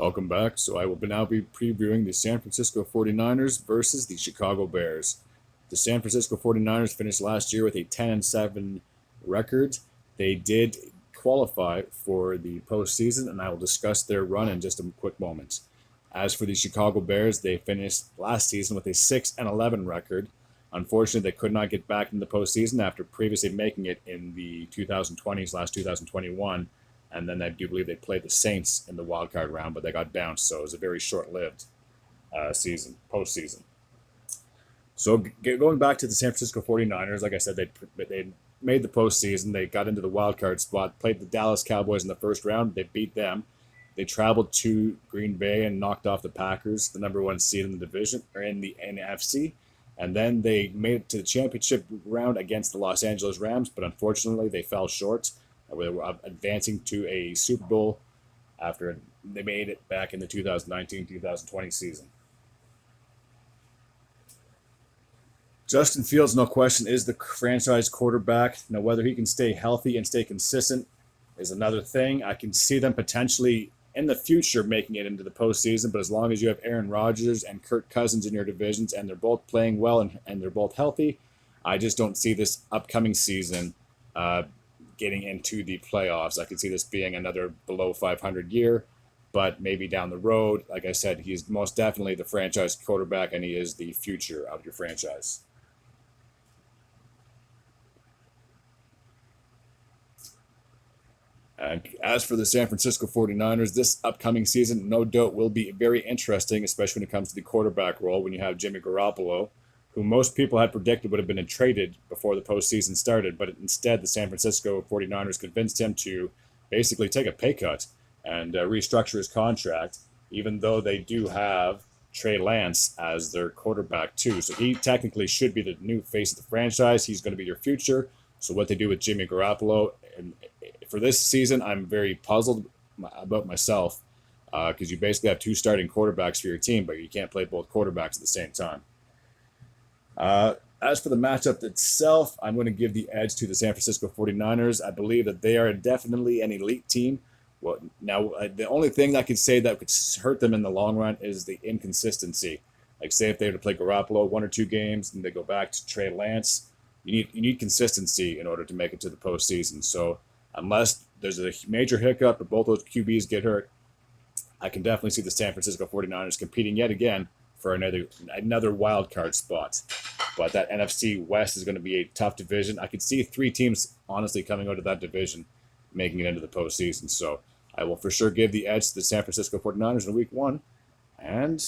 Welcome back. So I will now be previewing the San Francisco 49ers versus the Chicago Bears. The San Francisco 49ers finished last year with a 10-7 record. They did qualify for the postseason, and I will discuss their run in just a quick moment. As for the Chicago Bears, they finished last season with a 6-11 record. Unfortunately, they could not get back in the postseason after previously making it in the 2020/2021. And then I do believe they played the Saints in the wild card round, but they got bounced. So it was a very short-lived postseason. So going back to the San Francisco 49ers, like I said, they made the postseason. They got into the wild card spot, played the Dallas Cowboys in the first round. They beat them. They traveled to Green Bay and knocked off the Packers, the number one seed in the division, or in the NFC. And then they made it to the championship round against the Los Angeles Rams, but unfortunately they fell short. They were advancing to a Super Bowl after they made it back in the 2019-2020 season. Justin Fields, no question, is the franchise quarterback. Now, whether he can stay healthy and stay consistent is another thing. I can see them potentially in the future making it into the postseason, but as long as you have Aaron Rodgers and Kirk Cousins in your divisions and they're both playing well and they're both healthy, I just don't see this upcoming season getting into the playoffs. I could see this being another below 500 year, but maybe down the road. Like I said, he's most definitely the franchise quarterback, and he is the future of your franchise. And as for the San Francisco 49ers, this upcoming season, no doubt, will be very interesting, especially when it comes to the quarterback role when you have Jimmy Garoppolo, who most people had predicted would have been traded before the postseason started, but instead the San Francisco 49ers convinced him to basically take a pay cut and restructure his contract, even though they do have Trey Lance as their quarterback too. So he technically should be the new face of the franchise. He's going to be your future. So what they do with Jimmy Garoppolo, and for this season, I'm very puzzled about myself because you basically have two starting quarterbacks for your team, but you can't play both quarterbacks at the same time. As for the matchup itself, I'm going to give the edge to the San Francisco 49ers. I believe that they are definitely an elite team. Well, now, the only thing I could say that could hurt them in the long run is the inconsistency. Like, say if they were to play Garoppolo one or two games and they go back to Trey Lance, you need consistency in order to make it to the postseason. So unless there's a major hiccup or both those QBs get hurt, I can definitely see the San Francisco 49ers competing yet again for another wild card spot. But that NFC West is going to be a tough division. I could see three teams honestly coming out of that division making it into the postseason. So I will for sure give the edge to the San Francisco 49ers in week one. And